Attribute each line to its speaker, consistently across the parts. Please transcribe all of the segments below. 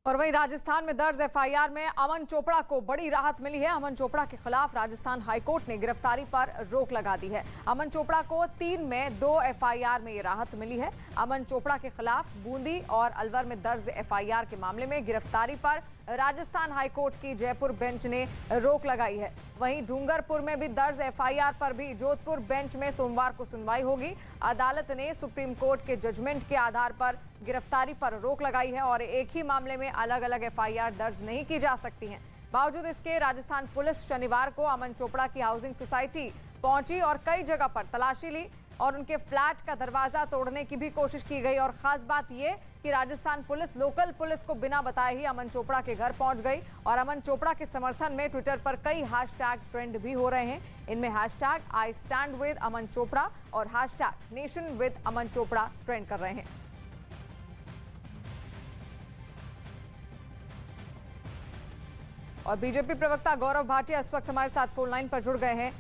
Speaker 1: और वहीं राजस्थान में दर्ज एफआईआर में अमन चोपड़ा को बड़ी राहत मिली है। अमन चोपड़ा के खिलाफ राजस्थान हाईकोर्ट ने गिरफ्तारी पर रोक लगा दी है। अमन चोपड़ा को 3 में 2 एफआईआर में ये राहत मिली है। अमन चोपड़ा के खिलाफ बूंदी और अलवर में दर्ज एफआईआर के मामले में गिरफ्तारी पर राजस्थान हाईकोर्ट की जयपुर बेंच ने रोक लगाई है। वहीं डूंगरपुर में भी दर्ज एफआईआर पर भी जोधपुर बेंच में सोमवार को सुनवाई होगी। अदालत ने सुप्रीम कोर्ट के जजमेंट के आधार पर गिरफ्तारी पर रोक लगाई है और एक ही मामले में अलग अलग एफआईआर दर्ज नहीं की जा सकती हैं। बावजूद इसके राजस्थान पुलिस शनिवार को अमन चोपड़ा की हाउसिंग सोसाइटी पहुंची और कई जगह पर तलाशी ली और उनके फ्लैट का दरवाजा तोड़ने की भी कोशिश की गई। और खास बात यह कि राजस्थान पुलिस लोकल पुलिस को बिना बताए ही अमन चोपड़ा के घर पहुंच गई और अमन चोपड़ा के समर्थन में ट्विटर पर कई हैशटैग ट्रेंड भी हो रहे हैं। इनमें हैशटैग आई स्टैंड विद अमन चोपड़ा और hashtag nation with Aman Chopra trend कर रहे हैं। और बीजेपी प्रवक्ता गौरव भाटिया इस वक्त हमारे साथ फोन लाइन पर जुड़ गए हैं।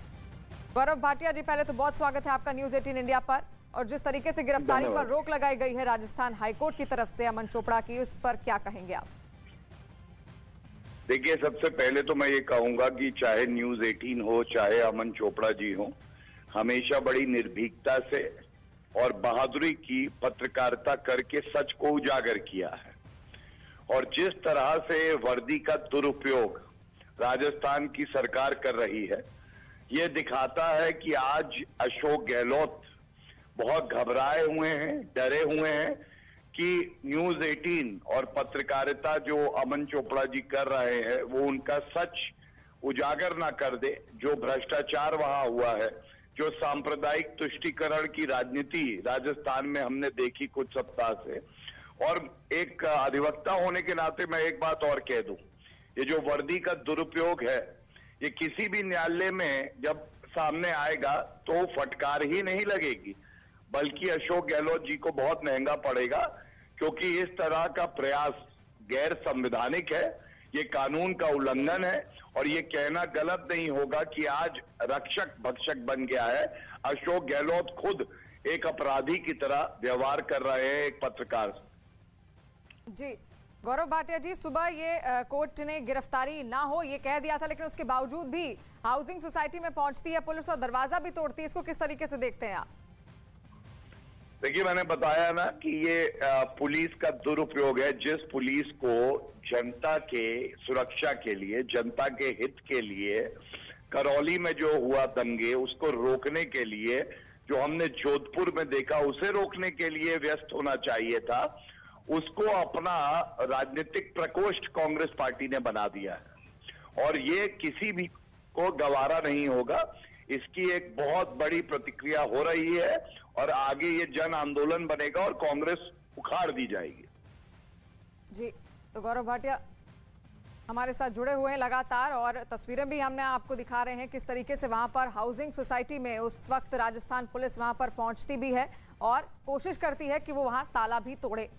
Speaker 1: गौरव भाटिया जी, पहले तो बहुत स्वागत है आपका न्यूज़ 18 इंडिया पर। और जिस तरीके से गिरफ्तारी पर रोक लगाई गई है राजस्थान हाईकोर्ट की तरफ से अमन चोपड़ा की, उस पर क्या कहेंगे आप?
Speaker 2: देखिए, सबसे पहले तो मैं ये कहूंगा कि चाहे न्यूज़ 18 हो चाहे अमन चोपड़ा जी हो, हमेशा बड़ी निर्भीकता से और बहादुरी की पत्रकारिता करके सच को उजागर किया है। और जिस तरह से वर्दी का दुरुपयोग राजस्थान की सरकार कर रही है, ये दिखाता है कि आज अशोक गहलोत बहुत घबराए हुए हैं, डरे हुए हैं कि न्यूज़ 18 और पत्रकारिता जो अमन चोपड़ा जी कर रहे हैं वो उनका सच उजागर ना कर दे। जो भ्रष्टाचार वहां हुआ है, जो सांप्रदायिक तुष्टीकरण की राजनीति राजस्थान में हमने देखी कुछ सप्ताह से, और एक अधिवक्ता होने के नाते मैं एक बात और कह दूं, ये जो वर्दी का दुरुपयोग है, ये किसी भी न्यायालय में जब सामने आएगा तो फटकार ही नहीं लगेगी, बल्कि अशोक गहलोत जी को बहुत महंगा पड़ेगा, क्योंकि इस तरह का प्रयास गैर संवैधानिक है, ये कानून का उल्लंघन है। और ये कहना गलत नहीं होगा कि आज रक्षक भक्षक बन गया है। अशोक गहलोत खुद एक अपराधी की तरह व्यवहार कर रहे हैं एक पत्रकार से।
Speaker 1: जी गौरव भाटिया जी, सुबह ये कोर्ट ने गिरफ्तारी ना हो ये कह दिया था, लेकिन उसके बावजूद भी हाउसिंग सोसाइटी में पहुंचती है पुलिस और दरवाजा भी तोड़ती है। इसको किस तरीके से देखते हैं आप?
Speaker 2: देखिए, मैंने बताया ना कि ये पुलिस का दुरुपयोग है। जिस पुलिस को जनता के सुरक्षा के लिए, जनता के हित के लिए करौली में जो हुआ दंगे, उसको रोकने के लिए, जो हमने जोधपुर में देखा उसे रोकने के लिए व्यस्त होना चाहिए था, उसको अपना राजनीतिक प्रकोष्ठ कांग्रेस पार्टी ने बना दिया है। और ये किसी भी को गवारा नहीं होगा। इसकी एक बहुत बड़ी प्रतिक्रिया हो रही है और आगे ये जन आंदोलन बनेगा और कांग्रेस उखाड़ दी जाएगी।
Speaker 1: जी, तो गौरव भाटिया हमारे साथ जुड़े हुए हैं लगातार और तस्वीरें भी हमने आपको दिखा रहे हैं किस तरीके से वहां पर हाउसिंग सोसाइटी में उस वक्त राजस्थान पुलिस वहां पर पहुंचती भी है और कोशिश करती है कि वो वहां ताला भी तोड़े।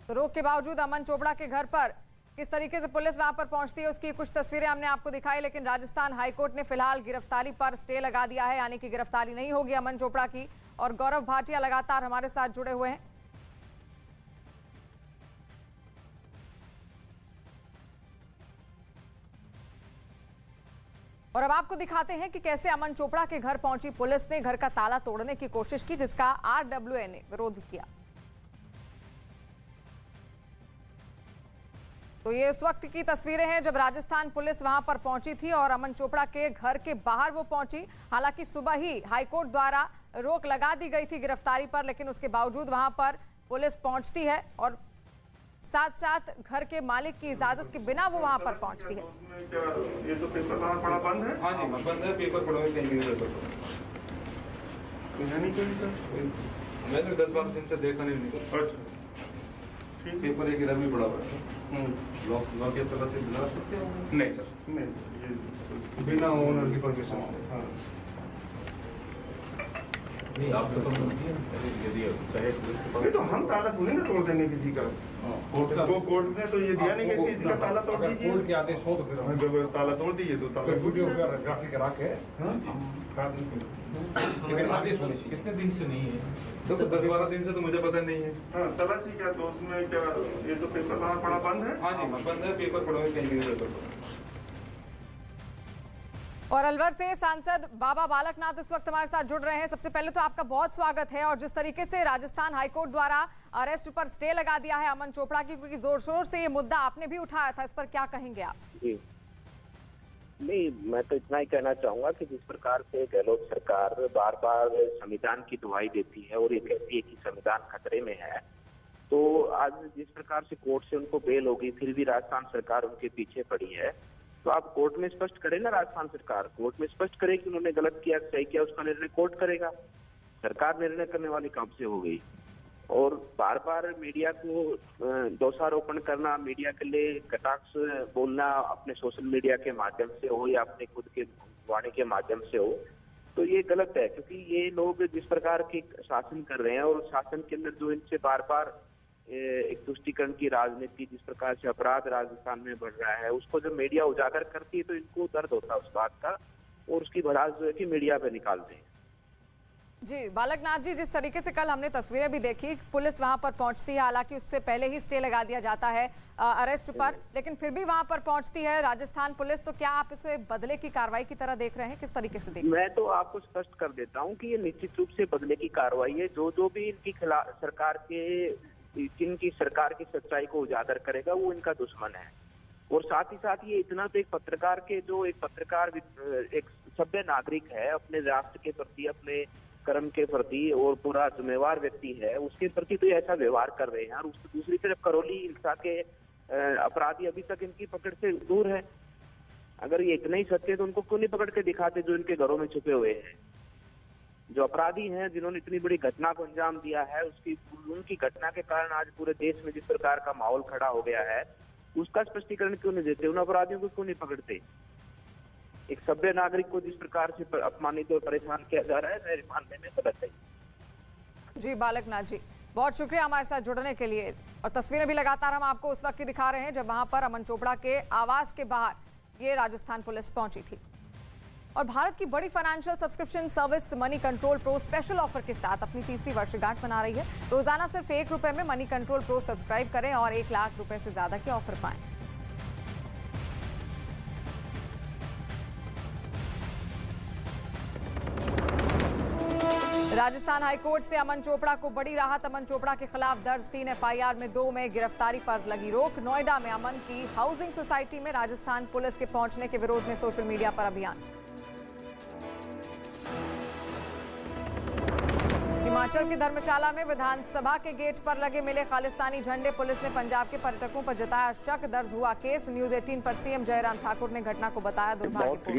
Speaker 1: तो रोक के बावजूद अमन चोपड़ा के घर पर किस तरीके से पुलिस वहां पर पहुंचती है उसकी कुछ तस्वीरें हमने आपको दिखाई। लेकिन राजस्थान हाईकोर्ट ने फिलहाल गिरफ्तारी पर स्टे लगा दिया है, यानी कि गिरफ्तारी नहीं होगी अमन चोपड़ा की। और गौरव भाटिया लगातार हमारे साथ जुड़े हुए हैं। और अब आपको दिखाते हैं कि कैसे अमन चोपड़ा के घर पहुंची पुलिस ने घर का ताला तोड़ने की कोशिश की, जिसका आरडब्ल्यूए ने विरोध किया। तो ये उस वक्त की तस्वीरें हैं जब राजस्थान पुलिस वहां पर पहुंची थी और अमन चोपड़ा के घर के बाहर वो पहुंची। हालांकि सुबह ही हाईकोर्ट द्वारा रोक लगा दी गई थी गिरफ्तारी पर, लेकिन उसके बावजूद वहां पर पुलिस पहुंचती है और साथ साथ घर के मालिक की इजाजत के बिना वो वहां पर पहुंचती है।
Speaker 3: ये तो पेपर बाहर पड़ा बंद है। हाँ जी, बंद है, पेपर पड़ा है। मैंने 10-12 दिन से देखा नहीं। पेपर एक इधर भी पड़ा हुआ है। लॉक की तरह से दिला सकते हो? नहीं सर, नहीं, ये बिना ओनर की परमिशन। हाँ नहीं, आप तो यदि चाहे पुलिस तो हम ताला थोड़ी ना तोड़ देंगे किसी का। कोर्ट ने तो ये दिया नहीं कि किसी का ताला तोड़ दीजिए। कोर्ट के आदेश हो तो फिर हमें ताला तोड़ दीजिए। तो ताला वीडियोग्राफी करा के कितने दिन से नहीं है? देखो 10-12 दिन से तो मुझे पता नहीं है।
Speaker 4: हाँ, तलाशी क्या तो उसमें क्या ये तो पेपर बाहर पड़ा बंद है?
Speaker 3: हाँ जी बंद है, पेपर पड़ा हुआ है, पेंडिंग पेपर पड़ा।
Speaker 1: और अलवर से सांसद बाबा बालकनाथ इस वक्त हमारे साथ जुड़ रहे हैं। सबसे पहले तो आपका बहुत स्वागत है। और जिस तरीके से राजस्थान हाईकोर्ट द्वारा अरेस्ट पर स्टे लगा दिया है अमन चोपड़ा की, क्योंकि जोर शोर से ये मुद्दा आपने भी उठाया था, इस पर क्या कहेंगे आप?
Speaker 5: जी नहीं, मैं तो इतना ही कहना चाहूंगा कि जिस प्रकार से गहलोत सरकार बार बार संविधान की दुहाई देती है और ये कहती है कि संविधान खतरे में है, तो आज जिस प्रकार से कोर्ट से उनको बेल होगी फिर भी राजस्थान सरकार उनके पीछे पड़ी है, तो आप कोर्ट में स्पष्ट करें ना। राजस्थान सरकार कोर्ट में स्पष्ट करे कि उन्होंने गलत किया, सही किया, उसका निर्णय कोर्ट करेगा। सरकार निर्णय करने वाली कब से हो गई? और बार बार मीडिया को दोषारोपण करना, मीडिया के लिए कटाक्ष बोलना अपने सोशल मीडिया के माध्यम से हो या अपने खुद के वाणी के माध्यम से हो, तो ये गलत है। क्योंकि ये लोग जिस प्रकार के शासन कर रहे हैं और शासन के अंदर जो इनसे बार बार एक तुष्टीकरण की राजनीति, जिस प्रकार से अपराध राजस्थान में बढ़ रहा है, उसको जब मीडिया उजागर करती है तो इनको दर्द होता है उस बात का, और उसकी भड़ास जो है कि मीडिया पे निकालते हैं।
Speaker 1: जी बालकनाथ जी, जिस तरीके से कल हमने तस्वीरें भी देखी, पुलिस वहां पर पहुंचती है, हालांकि उससे पहले ही स्टे लगा दिया जाता है अरेस्ट पर, लेकिन फिर भी वहां पर पहुंचती है राजस्थान पुलिस, तो क्या आप इसे बदले की कार्रवाई की तरह देख रहे हैं? किस तरीके से देख रहे हैं?
Speaker 5: मैं तो आपको स्पष्ट कर देता हूं कि ये निश्चित रूप से बदले की कार्रवाई है। जो भी इनकी खिलाफ जिनकी सरकार की सच्चाई को उजागर करेगा वो इनका दुश्मन है। और साथ ही साथ ये इतना तो एक पत्रकार एक सभ्य नागरिक है, अपने राष्ट्र के प्रति, अपने कर्म के प्रति और पूरा जिम्मेवार व्यक्ति है, उसके प्रति तो ऐसा व्यवहार कर रहे हैं। और दूसरी तरफ करौली हिंसा के अपराधी अभी तक इनकी पकड़ से दूर है। अगर ये इतने ही सत्य तो उनको क्यों नहीं पकड़ के दिखाते जो इनके घरों में छुपे हुए हैं? जो अपराधी हैं, जिन्होंने इतनी बड़ी घटना को अंजाम दिया है, उनकी घटना के कारण आज पूरे देश में जिस प्रकार का माहौल खड़ा हो गया है, उसका स्पष्टीकरण क्यों नहीं देते? उन अपराधियों को क्यों नहीं पकड़ते? एक सभ्य नागरिक को जिस प्रकार से अपमानित और परेशान किया जा रहा है, मेरे मानने में गलत है।
Speaker 1: जी बालकनाथ जी, बहुत शुक्रिया हमारे साथ जुड़ने के लिए। और तस्वीरें भी लगातार हम आपको उस वक्त की दिखा रहे हैं जब वहां पर अमन चोपड़ा के आवास के बाहर ये राजस्थान पुलिस पहुंची थी। और भारत की बड़ी financial subscription service money control pro special offer के साथ अपनी तीसरी वर्षगांठ मना रही है। रोजाना सिर्फ ₹1 में मनी कंट्रोल प्रो सब्सक्राइब करें और ₹1 लाख से ज्यादा के ऑफर पाएं। राजस्थान हाईकोर्ट से अमन चोपड़ा को बड़ी राहत। अमन चोपड़ा के खिलाफ दर्ज 3 FIR में 2 में गिरफ्तारी पर लगी रोक। नोएडा में अमन की हाउसिंग सोसाइटी में राजस्थान पुलिस के पहुंचने के विरोध में सोशल मीडिया पर अभियान। हिमाचल की धर्मशाला में विधानसभा के गेट पर लगे मिले खालिस्तानी झंडे। पुलिस ने पंजाब के पर्यटकों पर जताया शक। दर्ज हुआ केस। न्यूज़ 18 पर सीएम जयराम ठाकुर ने घटना को बताया दुर्भाग्यपूर्ण।